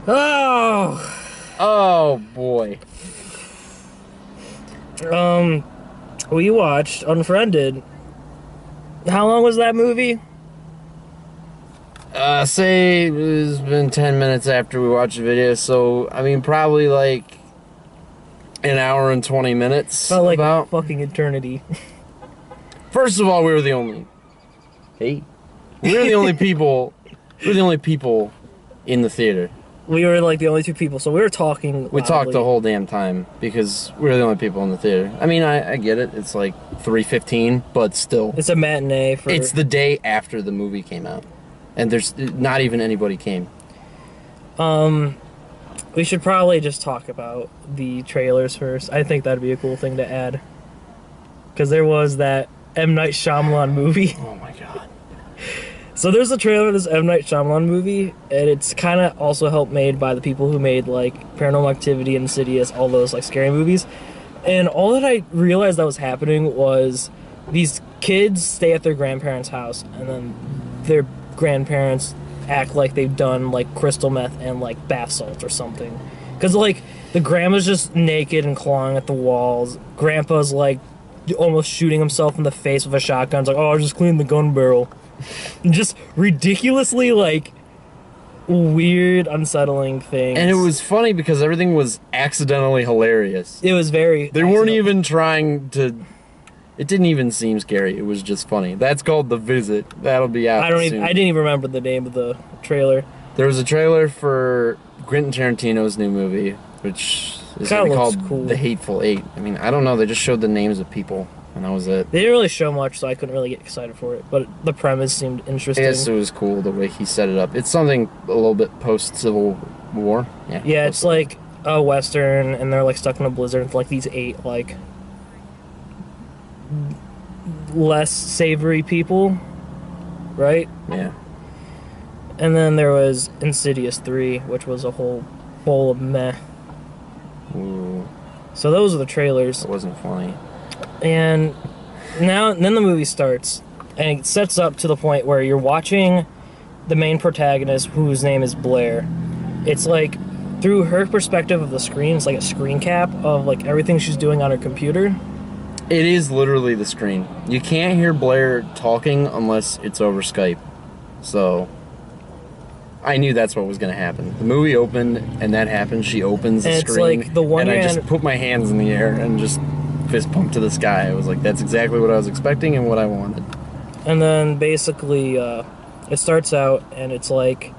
Oh, Oh boy. we watched Unfriended. How long was that movie? Say it's been 10 minutes after we watched the video, so I mean probably like an hour and 20 minutes. Felt like about. fucking eternity. First of all, we were the only. Hey, we were the only people. We were the only people in the theater. We were like the only two people, so we were talking. We talked the loudly. whole damn time because we were the only people in the theater. I mean, I get it. It's like 3:15, but still, It's a matinee for. it's the day after the movie came out, and there's not even anybody came. We should probably just talk about the trailers first. I think that'd be a cool thing to add. Because there was that M. Night Shyamalan movie. Oh my god. So there's a trailer of this M. Night Shyamalan movie, and it's kind of also helped made by the people who made, like, Paranormal Activity, Insidious, all those, like, scary movies. And all that I realized that was happening was these kids stay at their grandparents' house, and then their grandparents act like they've done, like, crystal meth and, like, bath salts or something. Because, like, the grandma's just naked and clawing at the walls. Grandpa's, like, almost shooting himself in the face with a shotgun. It's like, oh, I just cleaned the gun barrel. And just ridiculously, like, weird, unsettling things. And it was funny because everything was accidentally hilarious. It was very... They weren't even trying to... It didn't even seem scary. It was just funny. That's called The Visit. That'll be out soon. I didn't even remember the name of the trailer. There was a trailer for Quentin Tarantino's new movie, which is Kinda gonna be looks called cool. The Hateful Eight. I mean, I don't know. They just showed the names of people, and that was it. They didn't really show much, so I couldn't really get excited for it. But the premise seemed I interesting. guess it was cool the way he set it up. It's something a little bit post-Civil War. Yeah, it's like a Western, and they're, like, stuck in a blizzard with, like, these 8, like, less savory people, right? Yeah. And then there was Insidious 3, which was a whole bowl of meh. Ooh, So those are the trailers. that wasn't funny. And then the movie starts, and it sets up to the point where you're watching the main protagonist, whose name is Blair. It's like, through her perspective of the screen, it's like a screen cap of, like, everything she's doing on her computer. It is literally the screen. You can't hear Blair talking unless it's over Skype. So, I knew that's what was going to happen. The movie opened, and that happened. She opens the And it's screen, like the one and I hand- just put my hands in the air and just fist pumped to the sky. I was like, that's exactly what I was expecting and what I wanted. And then basically, it starts out, and it's like,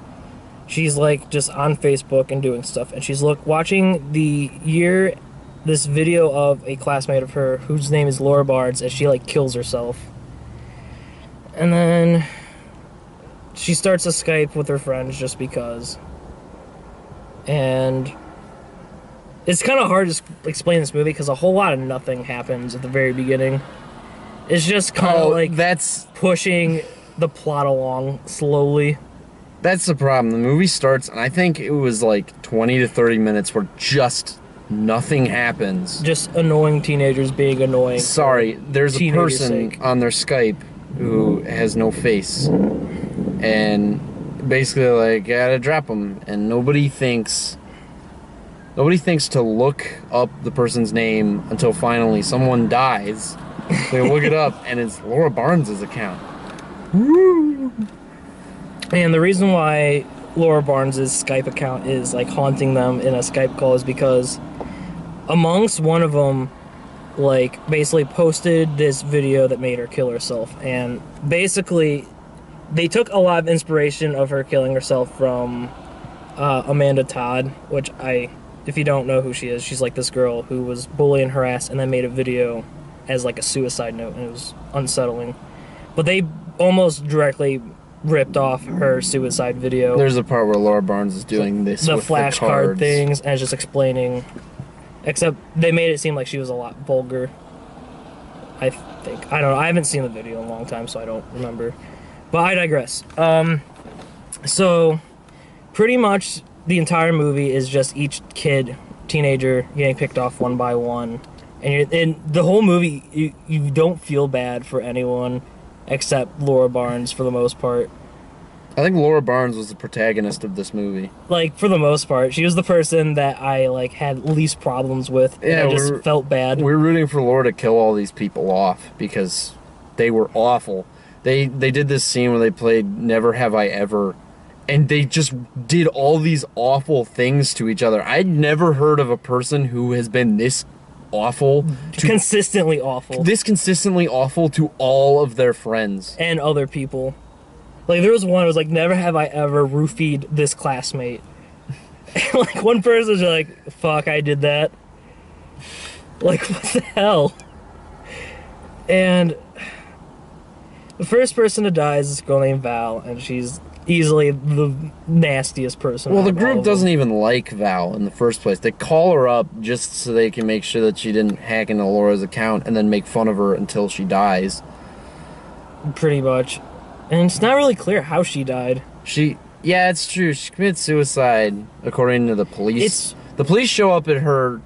she's like just on Facebook and doing stuff, and she's watching this video of a classmate of her whose name is Laura Barnes, as she like kills herself. And then she starts a Skype with her friends just because. And it's kind of hard to explain this movie because a whole lot of nothing happens at the very beginning. It's just kind of like that's pushing the plot along slowly. the problem. The movie starts, and I think it was like 20 to 30 minutes where just nothing happens. Just annoying teenagers being annoying. Sorry, there's a Teenager's person sake. on their Skype who has no face, and basically like gotta drop them, and nobody thinks to look up the person's name until finally someone dies. They look it up, and it's Laura Barnes' account. And the reason why Laura Barnes' Skype account is like haunting them in a Skype call is because amongst one of them, like, basically posted this video that made her kill herself. And basically, they took a lot of inspiration of her killing herself from Amanda Todd, which if you don't know who she is, she's like this girl who was bullied and harassed and then made a video as like a suicide note, and it was unsettling. But they almost directly ripped off her suicide video. There's a part where Laura Barnes is doing this The with flashcard the cards. things, and it's just explaining. Except they made it seem like she was a lot vulgar. I think. I don't know. I haven't seen the video in a long time, so I don't remember. But I digress. So, pretty much the entire movie is just each teenager, getting picked off one by one. And in the whole movie, you don't feel bad for anyone except Laura Barnes for the most part. I think Laura Barnes was the protagonist of this movie. Like, for the most part, she was the person that I like had least problems with. And I just felt bad. We're rooting for Laura to kill all these people off because they were awful. They did this scene where they played Never Have I Ever, and they just did all these awful things to each other. I'd never heard of a person who has been this awful. Consistently awful. This consistently awful to all of their friends. And other people. Like, there was one that was like, never have I ever roofied this classmate. And, like, one person was like, fuck, I did that. Like, what the hell? And the first person to die is this girl named Val, and she's easily the nastiest person. Well, the group doesn't even like Val in the first place. They call her up just so they can make sure that she didn't hack into Laura's account and then make fun of her until she dies. Pretty much. And it's not really clear how she died. Yeah, it's true. She committed suicide, according to the police. The police show up at her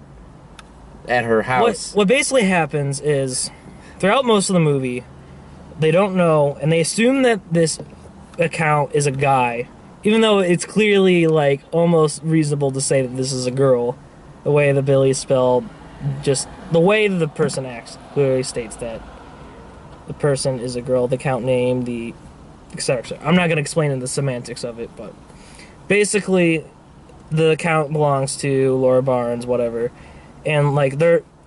house. What basically happens is, throughout most of the movie, they don't know, and they assume that this account is a guy, even though it's clearly, like, almost reasonable to say that this is a girl. The way the Billy spelled, just the way the person acts clearly states that the person is a girl, the account name, the etc. I'm not going to explain the semantics of it, but basically the account belongs to Laura Barnes, whatever. And like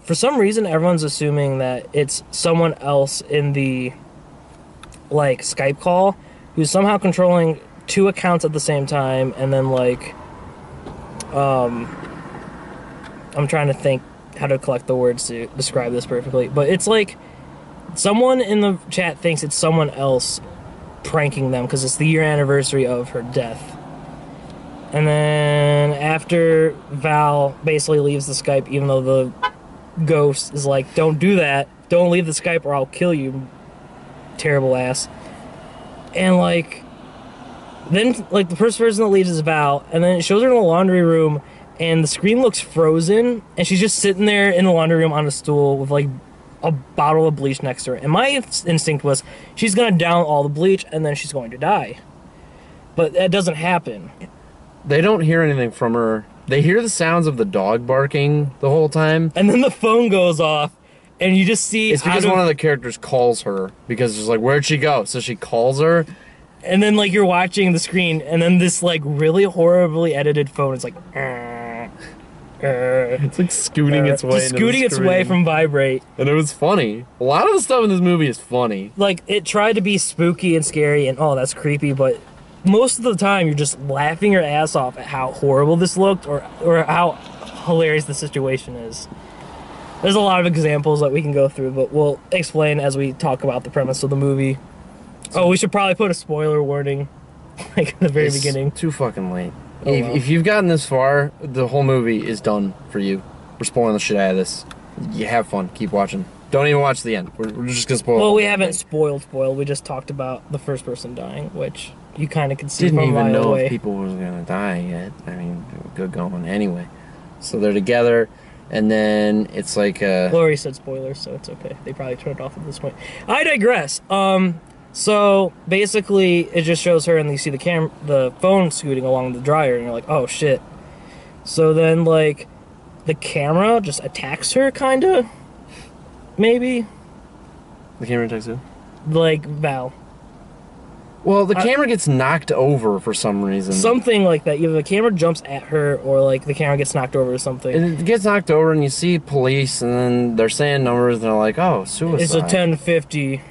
for some reason everyone's assuming that it's someone else in the like Skype call who's somehow controlling two accounts at the same time, and then like I'm trying to think how to collect the words to describe this perfectly, but it's like someone in the chat thinks it's someone else pranking them because it's the year anniversary of her death. And then after Val basically leaves the Skype, even though the ghost is like, don't do that, don't leave the Skype or I'll kill you, terrible ass. And like then like the first person that leaves is Val, and then it shows her in the laundry room and the screen looks frozen and she's just sitting there in the laundry room on a stool with like a bottle of bleach next to her. And my instinct was she's gonna down all the bleach and then she's going to die. But that doesn't happen. They don't hear anything from her. They hear the sounds of the dog barking the whole time. And then the phone goes off and you just see... It's because one of the characters calls her because it's like, where'd she go? So she calls her. And then like you're watching the screen and then this like really horribly edited phone is like... It's like scooting its way. Just scooting its way from vibrate. And it was funny. A lot of the stuff in this movie is funny. Like, it tried to be spooky and scary and, oh, that's creepy, but most of the time you're just laughing your ass off at how horrible this looked or how hilarious the situation is. There's a lot of examples that we can go through, but we'll explain as we talk about the premise of the movie. Oh, we should probably put a spoiler warning, like, at the very beginning. Too fucking late. Oh, well. If you've gotten this far, the whole movie is done for you. We're spoiling the shit out of this. You have fun. Keep watching. Don't even watch the end. We're just gonna spoil. Well, we haven't spoiled. We just talked about the first person dying, which you kind of can see Didn't from a even mile know away. if people were gonna die yet. I mean, they were good going anyway. So they're together, and then it's like Lori said spoilers, so it's okay. They probably turned it off at this point. I digress. So basically, it just shows her, and you see the phone scooting along the dryer, and you're like, oh shit. So then, like, the camera just attacks her, kinda. Maybe. The camera attacks who? Like Val. Well, the camera gets knocked over for some reason. Something like that. Either the camera jumps at her, or like the camera gets knocked over or something. And it gets knocked over, and you see police, and then they're saying numbers, and they're like, "Oh, suicide." It's a 1050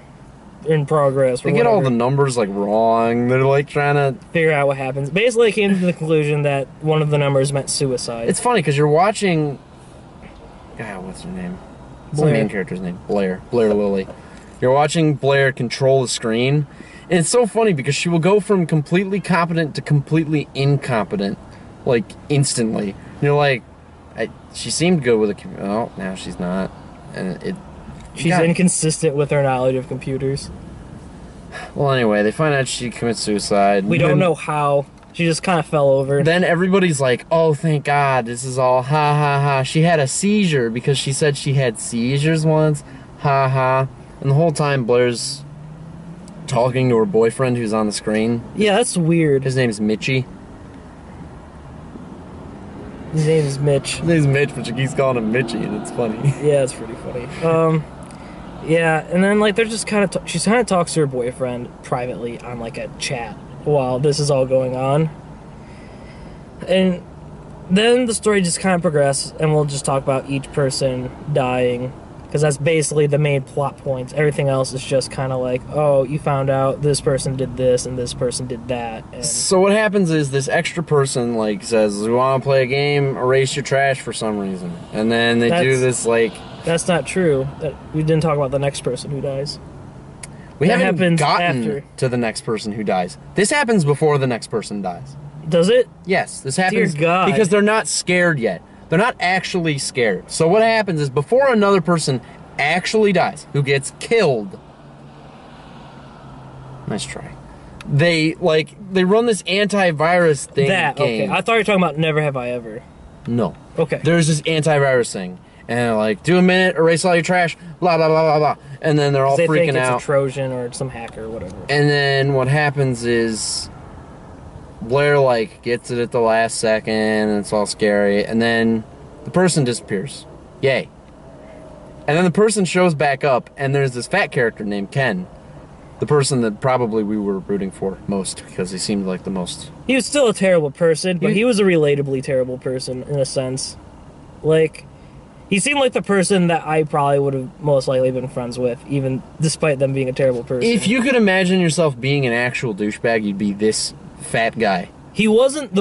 in progress. They get all the numbers like wrong. They're like trying to figure out what happens. Basically, they came to the conclusion that one of the numbers meant suicide. It's funny because you're watching. God, what's her name? What's the main character's name? Blair Lilly. You're watching Blair control the screen. And it's so funny because she will go from completely competent to completely incompetent, like, instantly. And you're like, she seemed good with a computer. Oh, now she's not. And she's inconsistent with her knowledge of computers. Well, anyway, they find out she commits suicide. We don't know how. She just kind of fell over. Then everybody's like, oh, thank God, this is all ha ha ha. She had a seizure because she said she had seizures once. Ha ha. And the whole time Blair's talking to her boyfriend who's on the screen. Yeah, that's weird. His name is Mitchie. His name is Mitch. His name's Mitch, but she keeps calling him Mitchie, and it's funny. Yeah, it's pretty funny. Yeah, and then like they're just kind of she kind of talks to her boyfriend privately on like a chat while this is all going on, and then the story just kind of progresses, and we'll just talk about each person dying. Because that's basically the main plot points. Everything else is just kind of like, oh, you found out this person did this and this person did that. And so what happens is this extra person like says, "We want to play a game, erase your trash for some reason," and then they do this like. That's not true. We didn't talk about the next person who dies. We That haven't happens gotten after. to the next person who dies. This happens before the next person dies. Does it? Yes, this happens Dear God. because they're not scared yet. They're not actually scared. So what happens is before another person actually dies, who gets killed. Nice try. They run this antivirus thing game. Okay. I thought you were talking about Never Have I Ever. No. Okay. There's this antivirus thing. And they're like, do a minute, erase all your trash, blah, blah, blah, blah, blah. And then they're all they freaking think it's out. a Trojan or some hacker or whatever. And then what happens is Blair, like, gets it at the last second, and it's all scary. And then the person disappears. Yay. And then the person shows back up, and there's this fat character named Ken. The person that probably we were rooting for most, because he seemed like the most... He was still a terrible person, but he was a relatably terrible person, in a sense. Like... He seemed like the person that I probably would have most likely been friends with, even despite them being a terrible person. If you could imagine yourself being an actual douchebag, you'd be this fat guy. He wasn't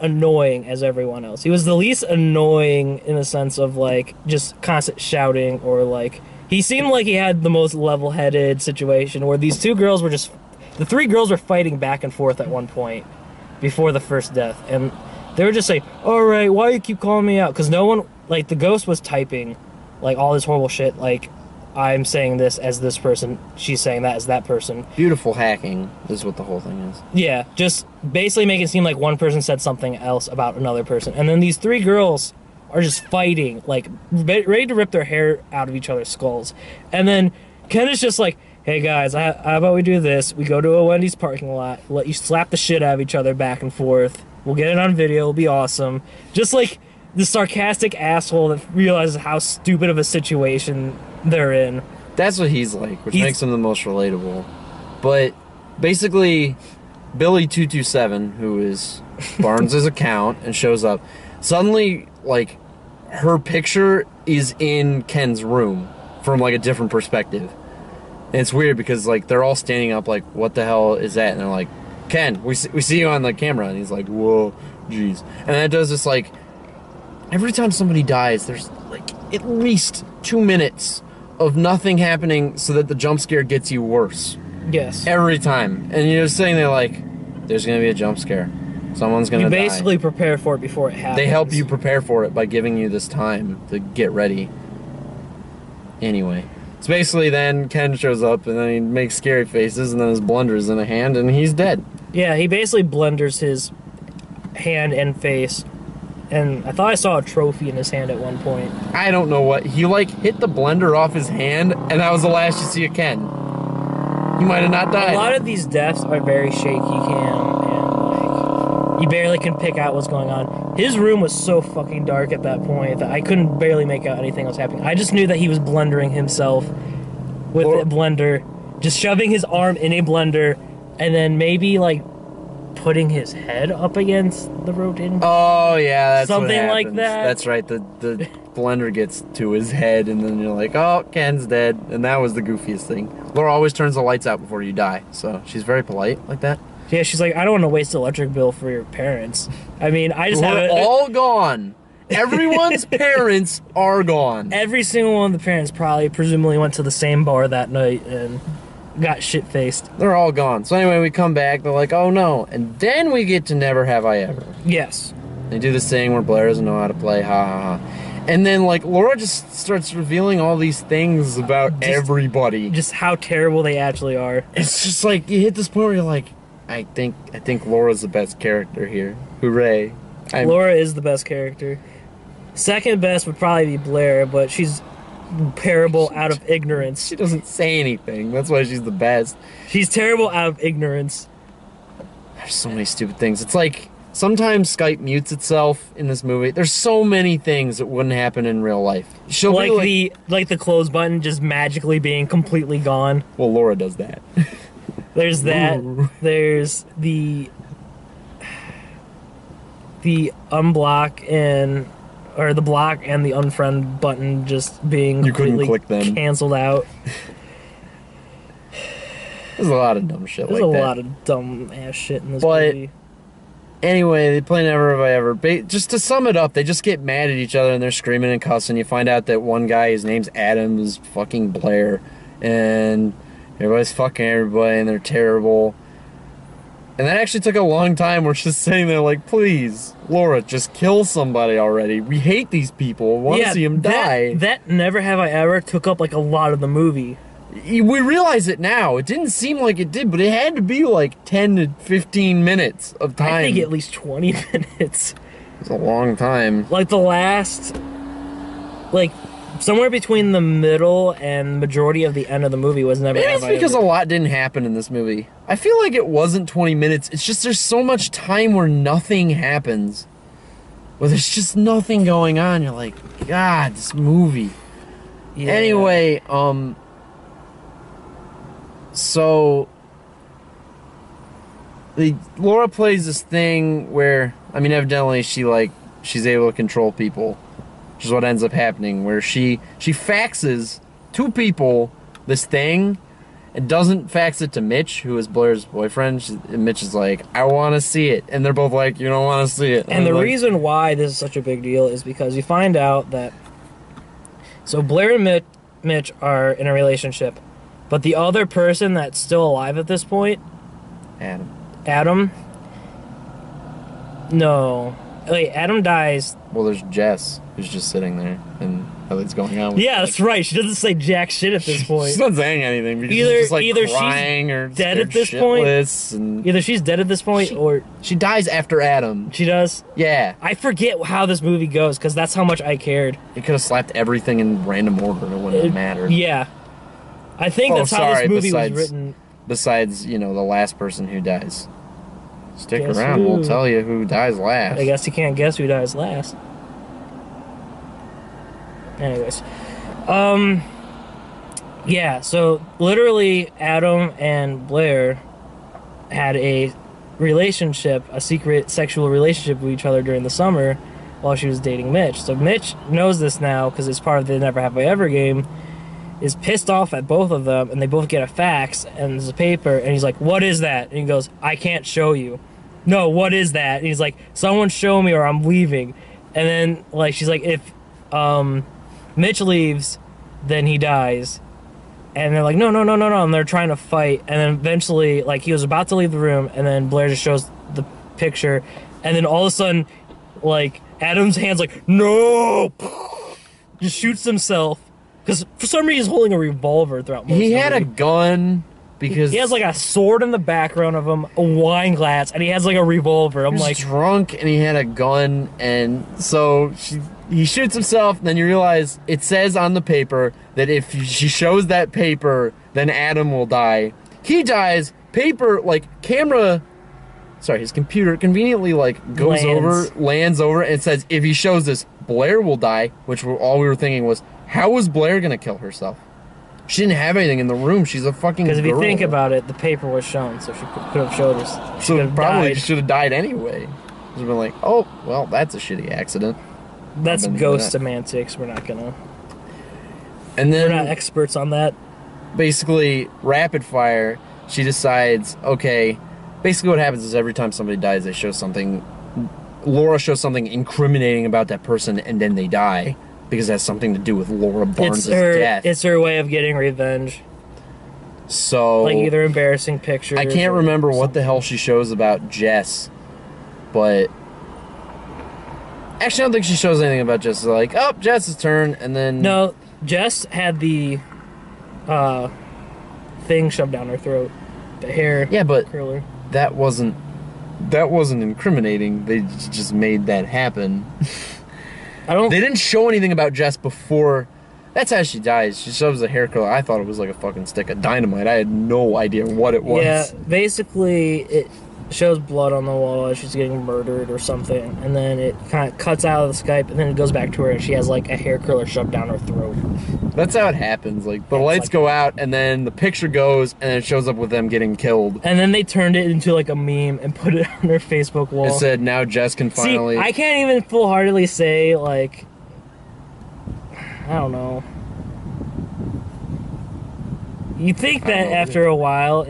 annoying as everyone else. He was the least annoying in the sense of like just constant shouting or like he seemed like he had the most level-headed situation where these two girls were just the three girls were fighting back and forth at one point before the first death, and they were just saying, "All right, why you keep calling me out?" Because no one. Like, the ghost was typing, like, all this horrible shit, like, I'm saying this as this person, she's saying that as that person. Beautiful hacking is what the whole thing is. Yeah, just basically make it seem like one person said something else about another person. And then these three girls are just fighting, like, ready to rip their hair out of each other's skulls. And then Ken is just like, hey guys, how about we do this? We go to a Wendy's parking lot, let you slap the shit out of each other back and forth. We'll get it on video, it'll be awesome. Just like... the sarcastic asshole that realizes how stupid of a situation they're in. That's what he's like, which makes him the most relatable. But basically, Billy227, who is Barnes' account and shows up, suddenly, like, her picture is in Ken's room from, like, a different perspective. And it's weird because, like, they're all standing up like, what the hell is that? And they're like, Ken, we see you on the camera. And he's like, whoa, jeez. And then it does this, like, every time somebody dies, there's like at least 2 minutes of nothing happening so that the jump scare gets you worse. Yes. Every time. And you're just sitting there like, there's going to be a jump scare. Someone's going to die. You basically prepare for it before it happens. They help you prepare for it by giving you this time to get ready. Anyway. So basically then Ken shows up and then he makes scary faces and then his blunder's in a hand and he's dead. Yeah, he basically blunders his hand and face. And I thought I saw a trophy in his hand at one point. I don't know what. He, like, hit the blender off his hand, and that was the last you see of Ken. He might have not died. A lot of these deaths are very shaky cam, and, like, you barely can pick out what's going on. His room was so fucking dark at that point that I couldn't barely make out anything else happening. I just knew that he was blundering himself with a blender, just shoving his arm in a blender, and then maybe, like, putting his head up against the rotating. Oh yeah, that's something what like happens. that. That's right. The blender gets to his head, and then you're like, oh, Ken's dead, and that was the goofiest thing. Laura always turns the lights out before you die, so she's very polite like that. Yeah, she's like, I don't want to waste the electric bill for your parents. I mean, I just have all gone. Everyone's parents are gone. Every single one of the parents probably, presumably, went to the same bar that night and got shit-faced. They're all gone. So anyway, we come back, they're like, oh no. And then we get to Never Have I Ever. Yes. They do this thing where Blair doesn't know how to play, ha ha ha. And then, like, Laura just starts revealing all these things about everybody. Just how terrible they actually are. It's just like, you hit this point where you're like, I think Laura's the best character here. Hooray. Laura is the best character. Second best would probably be Blair, but she's terrible out of ignorance. She doesn't say anything. That's why she's the best. She's terrible out of ignorance. There's so many stupid things. It's like sometimes Skype mutes itself in this movie. There's so many things that wouldn't happen in real life. She'll be like the close button just magically being completely gone. Well, Laura does that. There's that. Ooh. There's the unblock or the block and the unfriend button just being completely canceled out. There's a lot of dumb shit There's like that. There's a lot of dumb ass shit in this movie. Anyway, they play Never Have I Ever. Just to sum it up, they just get mad at each other and they're screaming and cussing. You find out that one guy, his name's Adam, is fucking Blair. And everybody's fucking everybody and they're terrible. And that actually took a long time. We're just sitting there like, please, Laura, just kill somebody already. We hate these people. We want to see them die. That Never Have I Ever took up like a lot of the movie. We realize it now. It didn't seem like it did, but it had to be like 10 to 15 minutes of time. I think at least 20 minutes. It's a long time. Like the last, like somewhere between the middle and majority of the end of the movie was Never Have I Ever. Maybe it's because a lot didn't happen in this movie. I feel like it wasn't 20 minutes. It's just there's so much time where nothing happens. Where there's just nothing going on. You're like, God, this movie. Yeah. Anyway, so Laura plays this thing where, I mean, evidently she's able to control people, which is what ends up happening, where she faxes two people this thing and doesn't fax it to Mitch, who is Blair's boyfriend. And Mitch is like, I want to see it, and they're both like, you don't want to see it. And the reason why this is such a big deal is because you find out that so Blair and Mitch are in a relationship. But the other person that's still alive at this point... Adam? No. Wait, Adam dies... Well, there's Jess, who's just sitting there, and nothing's going on with that's right. She doesn't say jack shit at this point. She's not saying anything, because she's just, like, crying or dead at this point. And either she's dead at this point, or... She dies after Adam. She does? Yeah. I forget how this movie goes, because that's how much I cared. It could have slapped everything in random order, and it wouldn't have mattered. Yeah. I think that's how this movie was written. Besides, you know, the last person who dies. Stick around, we'll tell you who dies last. I guess you can't guess who dies last. Anyways. Yeah, so literally Adam and Blair had a relationship, a secret sexual relationship with each other during the summer while she was dating Mitch. So Mitch knows this now because it's part of the Never Have I Ever game. Is pissed off at both of them, and they both get a fax, and there's a paper, and he's like, what is that? And he goes, I can't show you. No, what is that? And he's like, someone show me or I'm leaving. And then, like, she's like, if Mitch leaves, then he dies. And they're like, no, and they're trying to fight, and then eventually, like, he was about to leave the room, and then Blair just shows the picture, and then all of a sudden, like, Adam's hand's like, no! Just shoots himself. Because for some reason he's holding a revolver throughout most of the movie. He had a gun because... He has like a sword in the background of him, a wine glass, and he has like a revolver. I'm like... He was drunk and he had a gun, and so he shoots himself, and then you realize it says on the paper that if she shows that paper, then Adam will die. He dies, paper, like, camera... Sorry, his computer conveniently, like, lands over, and it says, if he shows this, Blair will die, which all we were thinking was, how was Blair gonna kill herself? She didn't have anything in the room. She's a fucking girl. Because if you think about it, the paper was shown, so she could have showed us. So probably should have died anyway. She's been like, oh, well, that's a shitty accident. That's ghost semantics. We're not gonna... And then... We're not experts on that. Basically, rapid fire, she decides, okay... Basically what happens is every time somebody dies, they show something... Laura shows something incriminating about that person, and then they die. Because it has something to do with Laura Barnes' death. It's her way of getting revenge. So... Like either embarrassing pictures... I can't remember what the hell she shows about Jess. But... Actually, I don't think she shows anything about Jess. It's like, oh, Jess's turn, and then... No, Jess had the... thing shoved down her throat. The hair curler. That wasn't incriminating. They just made that happen. They didn't show anything about Jess before That's how she dies. She shoves a hair curler. I thought it was like a fucking stick of dynamite. I had no idea what it was. Yeah, basically it shows blood on the wall as she's getting murdered or something, and then it kind of cuts out of the Skype, and then it goes back to her, and she has like a hair curler shoved down her throat. That's how it happens. Like the lights go out, and then the picture goes, and it shows up with them getting killed. And then they turned it into like a meme and put it on their Facebook wall. It said, "Now Jess can finally." See, I can't even full-heartedly say like, I don't know. You think that after a while,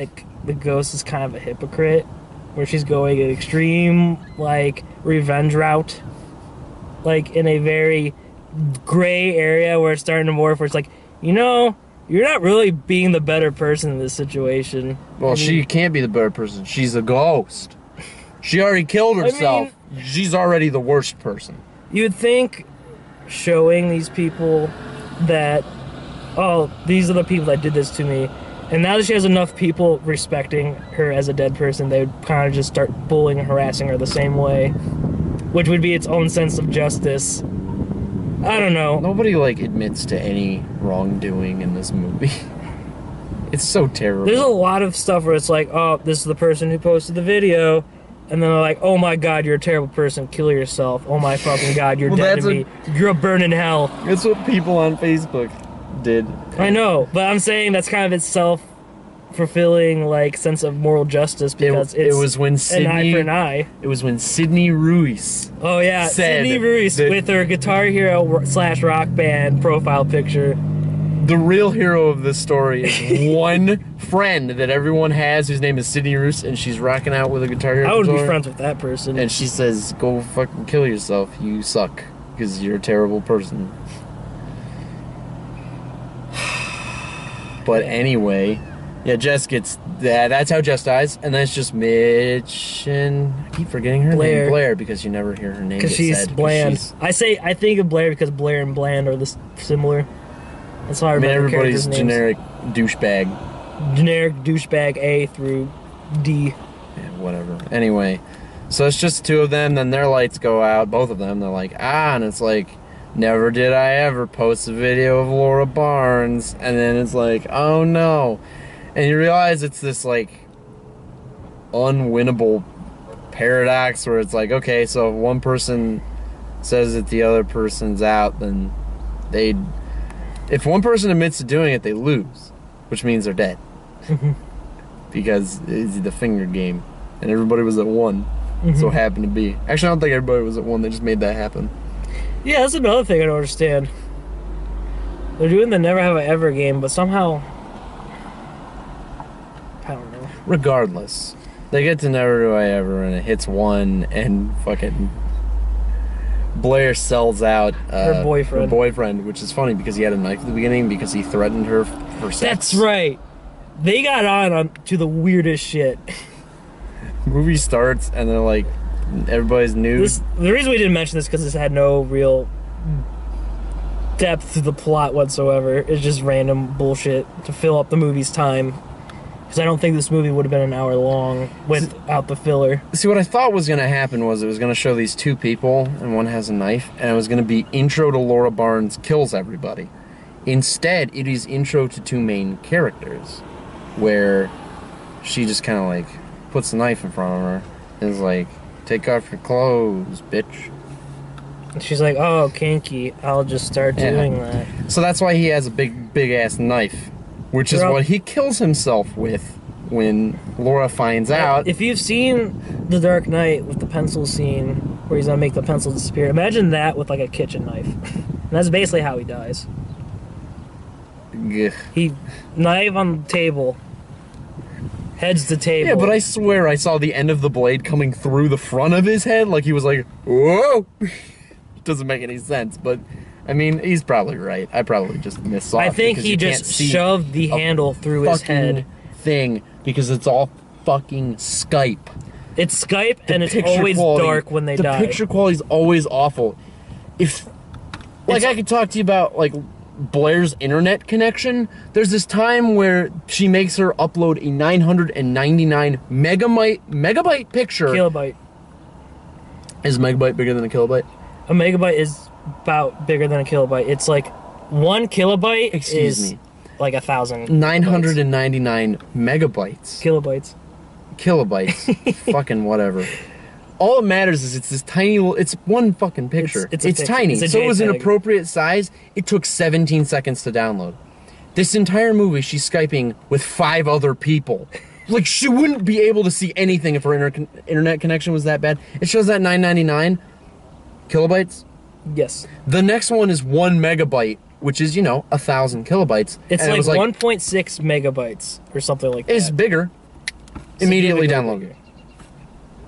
the ghost is kind of a hypocrite, where she's going an extreme, like, revenge route, like, in a very gray area where it's starting to morph, where it's like, you know, you're not really being the better person in this situation. Well, she can't be the better person. She's a ghost. She already killed herself. She's already the worst person. You would think showing these people that, oh, these are the people that did this to me, and now that she has enough people respecting her as a dead person, they would kind of just start bullying and harassing her the same way, which would be its own sense of justice. I don't know. Nobody, like, admits to any wrongdoing in this movie. It's so terrible. There's a lot of stuff where it's like, oh, this is the person who posted the video, and then they're like, oh my god, you're a terrible person, kill yourself. Oh my fucking god, you're dead to me. You're a burn in hell. That's what people on Facebook did. I know, but I'm saying that's kind of its self-fulfilling, like, sense of moral justice, because it was when Sydney, an eye for an eye. It was when Sydney Ruiz. Oh yeah, Sydney Ruiz with her Guitar Hero / rock band profile picture. The real hero of this story is one friend that everyone has whose name is Sydney Ruiz, and she's rocking out with a Guitar Hero. I would be friends with that person. And she says, "Go fucking kill yourself. You suck because you're a terrible person." But anyway, yeah, Jess gets that. That's how Jess dies, and then it's just Mitch and I keep forgetting her name, Blair, because you never hear her name. Because she's bland. I think of Blair because Blair and Bland are similar. That's how I remember everybody's generic douchebag. Generic douchebag A through D. Yeah, whatever. Anyway, so it's just two of them. Then their lights go out, both of them. They're like, and it's like, never did I ever post a video of Laura Barnes. And then it's like, oh no. And you realize it's this, like, unwinnable paradox where it's like, okay, so if one person says that the other person's out, then if one person admits to doing it, they lose, which means they're dead. Because it's the finger game, and everybody was at one. So happened to be. Actually, I don't think everybody was at one. They just made that happen. Yeah, that's another thing I don't understand. They're doing the Never Have I Ever game, but somehow, I don't know. Regardless, they get to Never Do I Ever, and it hits one, and fucking Blair sells out her boyfriend, which is funny because he had a knife at the beginning because he threatened her for sex. That's right. They got on to the weirdest shit. Movie starts and they're like, everybody's nude. The reason we didn't mention this because this had no real depth to the plot whatsoever. It's just random bullshit to fill up the movie's time. Because I don't think this movie would have been an hour long without the filler. See, what I thought was going to happen was it was going to show these two people, and one has a knife, and it was going to be intro to Laura Barnes kills everybody. Instead, it is intro to two main characters, where she just kind of, like, puts the knife in front of her, and is like, take off your clothes, bitch. And she's like, oh, kinky, I'll just start doing that. So that's why he has a big-ass knife. Which is what he kills himself with when Laura finds out. If you've seen The Dark Knight with the pencil scene where he's gonna make the pencil disappear, imagine that with like a kitchen knife. And that's basically how he dies. Ugh. He knife on the table, heads to table. Yeah, but I swear I saw the end of the blade coming through the front of his head, like he was like, whoa. Doesn't make any sense, but I mean, he's probably right. I probably just missed off. I think he just shoved the handle through his head. Thing, because it's all fucking Skype. It's Skype, and it's always dark when they die. The picture quality is always awful. If, like, I could talk to you about, like, Blair's internet connection. There's this time where she makes her upload a 999 megabyte picture. Kilobyte. Is a megabyte bigger than a kilobyte? A megabyte is about bigger than a kilobyte. It's like 1 kilobyte Excuse is me. like 1,000. 999 megabytes. Kilobytes. Kilobytes. Fucking whatever. All it matters is it's this tiny little, it's one fucking picture. It's a picture. Tiny. It's a So it was an JPEG. appropriate size. It took 17 seconds to download. This entire movie, she's Skyping with 5 other people. Like, she wouldn't be able to see anything if her internet connection was that bad. It shows that 999 kilobytes. Yes. The next one is 1 megabyte, which is, 1,000 kilobytes. It's and like, it was like 1.6 megabytes or something like that. It's bigger. Immediately downloaded.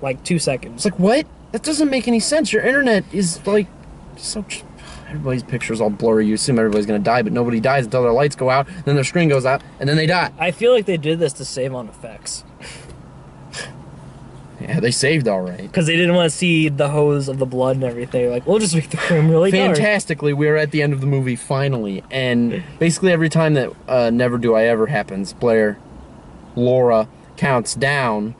Like 2 seconds. It's like, what? That doesn't make any sense. Your internet is like so. Everybody's picture's all blurry. You assume everybody's gonna die, but nobody dies until their lights go out, then their screen goes out, and then they die. I feel like they did this to save on effects. Yeah, they saved all right. Because they didn't want to see the hose of the blood and everything. Like, we'll just make the room really dark. Fantastically, we're at the end of the movie finally, and basically every time that Never Do I Ever happens, Laura counts down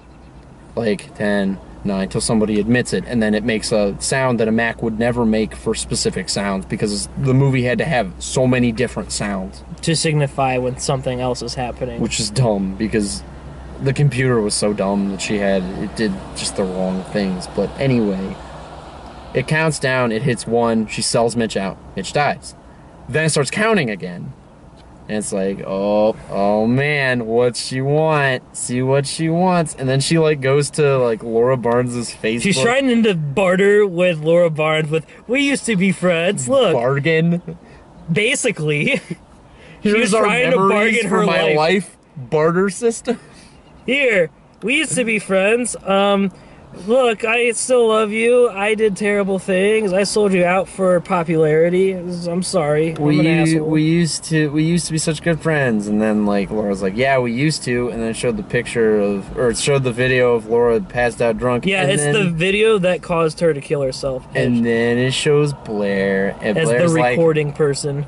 like 10, 9 till somebody admits it, and then it makes a sound that a Mac would never make for specific sounds because the movie had to have so many different sounds. To signify when something else is happening. Which is dumb because the computer was so dumb that it did just the wrong things. But anyway, it counts down, it hits 1, she sells Mitch out, Mitch dies. Then it starts counting again. And it's like, oh man, what's she want? See what she wants. And then she goes to Laura Barnes's Facebook. She's trying to barter with Laura Barnes with, we used to be friends, look. Bargain. Basically. Here's our trying to memories bargain for her my life. life barter system. Here, we used to be friends. Look, I still love you. I did terrible things. I sold you out for popularity. I'm sorry. I'm an asshole. We used to be such good friends. And then Laura's like, yeah, we used to. And then it showed it showed the video of Laura passed out drunk. Yeah, and it's the video that caused her to kill herself. And then it shows Blair. And as Blair's the recording person.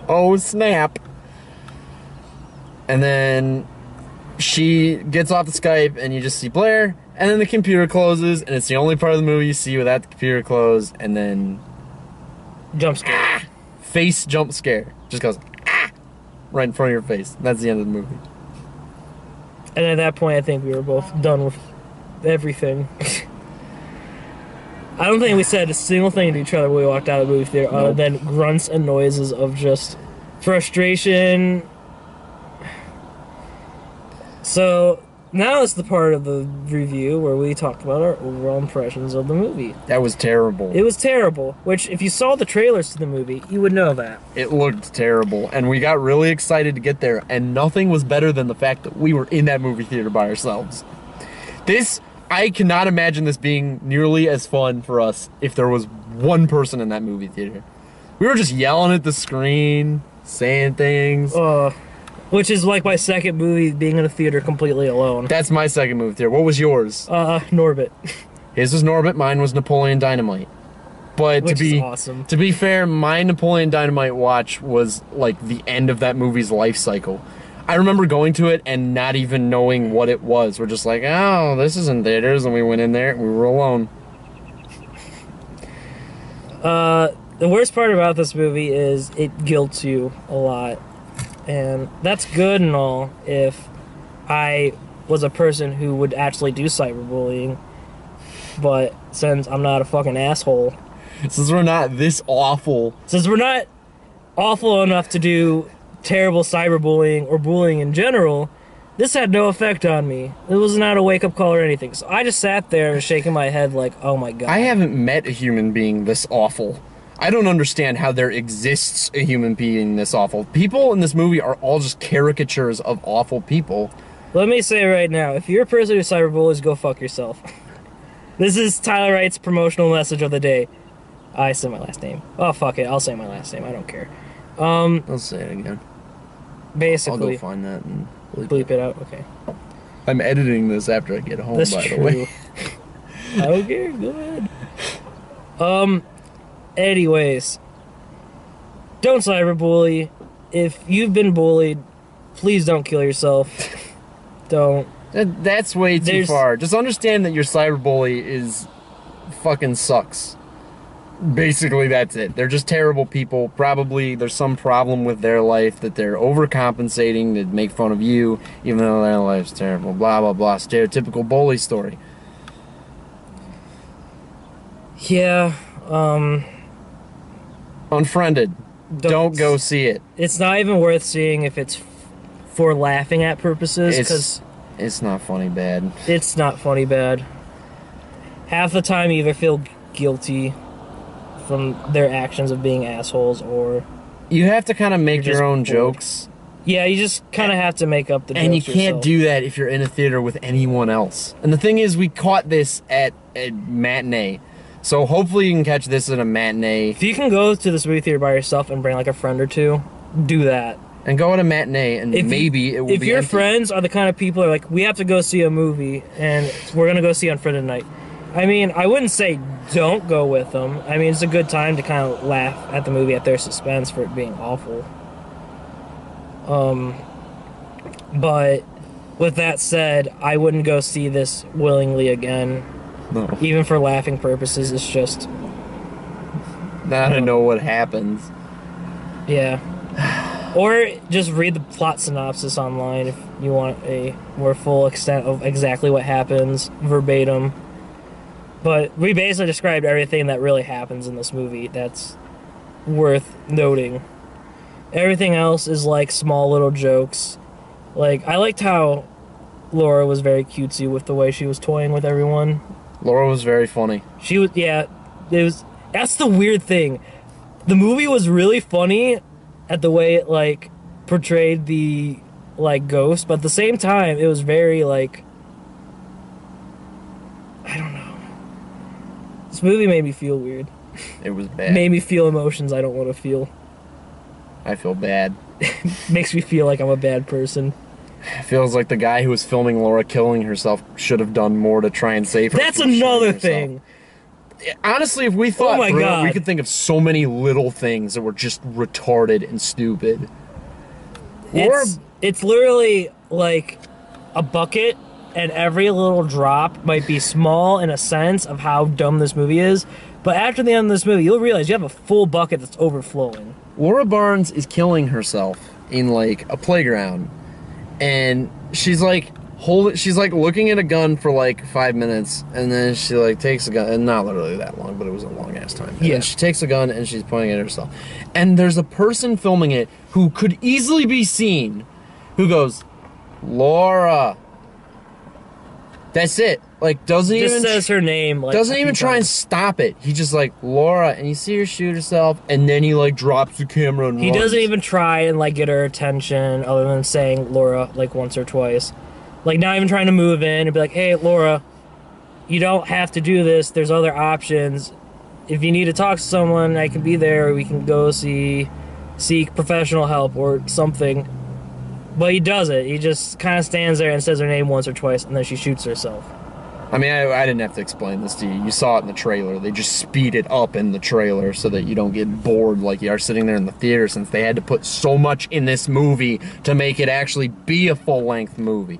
Oh, snap. And then she gets off the Skype and you just see Blair. And then the computer closes, and it's the only part of the movie you see without the computer closed, and then Jump scare. Face jump scare. Just goes, right in front of your face. That's the end of the movie. And at that point, I think we were both done with everything. I don't think we said a single thing to each other when we walked out of the movie theater, other than grunts and noises of just frustration. So now it's the part of the review where we talk about our overall impressions of the movie. That was terrible. It was terrible, which if you saw the trailers to the movie, you would know that. It looked terrible, and we got really excited to get there, and nothing was better than the fact that we were in that movie theater by ourselves. I cannot imagine this being nearly as fun for us if there was one person in that movie theater. We were just yelling at the screen, saying things. Which is like my second movie being in a theater completely alone. That's my second movie theater. What was yours? Norbit. His was Norbit, mine was Napoleon Dynamite. But Which is awesome. To be fair, my Napoleon Dynamite watch was the end of that movie's life cycle. I remember going to it and not even knowing what it was. We're just like, oh, this is in theaters, and we went in there and we were alone. The worst part about this movie is it guilts you a lot. And that's good and all if I was a person who would actually do cyberbullying. But since I'm not a fucking asshole. Since we're not this awful. Since we're not awful enough to do terrible cyberbullying or bullying in general, this had no effect on me. It was not a wake-up call or anything. So I just sat there shaking my head like, oh my god. I haven't met a human being this awful. I don't understand how there exists a human being this awful. People in this movie are all just caricatures of awful people. Let me say right now, if you're a person who cyberbullies, go fuck yourself. This is Tyler Wright's promotional message of the day. I said my last name. Oh, fuck it. I'll say my last name. I don't care. I'll say it again. Basically. I'll go find that and bleep it out. Okay. I'm editing this after I get home, That's by true. the way. I don't care. Go ahead. Anyways. Don't cyberbully. If you've been bullied, please don't kill yourself. Don't. That's way too far. Just understand that your cyberbully is fucking sucks. Basically, that's it. They're just terrible people. Probably there's some problem with their life that they're overcompensating to make fun of you, even though their life's terrible. Blah, blah, blah. Stereotypical bully story. Yeah, Unfriended. Don't go see it. It's not even worth seeing if it's for laughing at purposes, because it's not funny bad. it's not funny bad. Half the time you either feel guilty from their actions of being assholes, or You have to kind of make You're your own just bored. jokes. yeah, you just kind of have to make up the jokes And you can't yourself. do that if you're in a theater with anyone else. And the thing is, we caught this at a matinee. So hopefully you can catch this at a matinee. If you can go to this movie theater by yourself and bring like a friend or two, do that. And go at a matinee, and maybe it will be If your empty. friends are the kind of people who are like, we have to go see a movie, and we're going to go see Unfriended tonight. I mean, I wouldn't say don't go with them. I mean, it's a good time to kind of laugh at the movie, at their suspense for it being awful. But with that said, I wouldn't go see this willingly again. No. Even for laughing purposes, it's just... Now to know what happens. Yeah. Or just read the plot synopsis online if you want a more full extent of exactly what happens, verbatim. But we basically described everything that really happens in this movie that's worth noting. Everything else is like small little jokes. Like, I liked how Laura was very cutesy with the way she was toying with everyone. Laura was very funny. She was, yeah, it was, that's the weird thing. The movie was really funny at the way it, like, portrayed the, like, ghost, but at the same time, it was very, like, I don't know. This movie made me feel weird. It was bad. Made me feel emotions I don't want to feel. I feel bad. Makes me feel like I'm a bad person. It feels like the guy who was filming Laura killing herself should have done more to try and save her. That's from shooting another herself. thing. Honestly, if we thought Oh my through it, God. we could think of so many little things that were just retarded and stupid. Laura, It's literally like a bucket, and every little drop might be small in a sense of how dumb this movie is. But after the end of this movie, you'll realize you have a full bucket that's overflowing. Laura Barnes is killing herself in like a playground, and she's like looking at a gun for like 5 minutes, and then she like takes a gun, and not literally that long, but it was a long ass time. And Yeah. then she takes a gun and she's pointing at herself, and there's a person filming it who could easily be seen, who goes, "Laura." That's it. Like, doesn't Just even says her name. Like, doesn't a even few try and times. stop it. He just like, "Laura," and you see her shoot herself, and then he like drops the camera and He runs. doesn't even try and like get her attention, other than saying Laura like once or twice. Like, not even trying to move in and be like, "Hey, Laura, you don't have to do this. There's other options. If you need to talk to someone, I can be there. Or we can go seek professional help or something." But he does it. He just kind of stands there and says her name once or twice, and then she shoots herself. I mean, I didn't have to explain this to you. You saw it in the trailer. They just speed it up in the trailer so that you don't get bored like you are sitting there in the theater, since they had to put so much in this movie to make it actually be a full-length movie.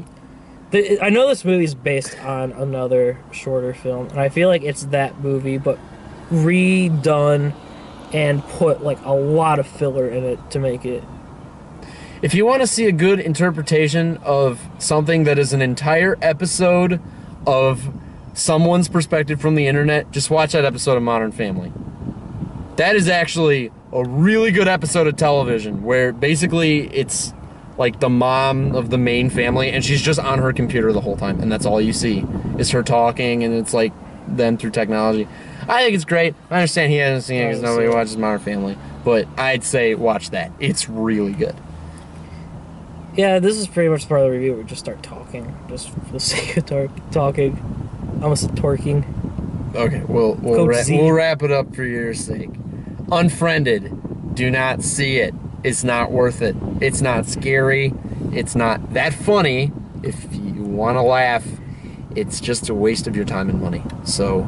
I know this movie's based on another shorter film, and I feel like it's that movie, but redone and put like a lot of filler in it to make it. If you want to see a good interpretation of something that is an entire episode of someone's perspective from the internet, just watch that episode of Modern Family. That is actually a really good episode of television, where basically it's like the mom of the main family, and she's just on her computer the whole time, and that's all you see is her talking, and it's like them through technology. I think it's great. I understand he hasn't seen it because nobody watches Modern Family, but I'd say watch that. It's really good. Yeah, this is pretty much part of the review. We just start talking, just for the sake of talking. I almost said twerking. Okay, we'll wrap it up for your sake. Unfriended. Do not see it. It's not worth it. It's not scary. It's not that funny. If you want to laugh, it's just a waste of your time and money. So,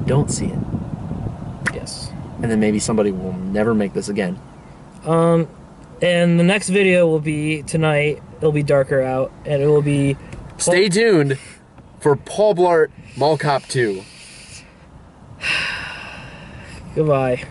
don't see it. Yes. And then maybe somebody will never make this again. And the next video will be tonight. It'll be darker out, and it will be... Stay tuned for Paul Blart Mall Cop 2. Goodbye.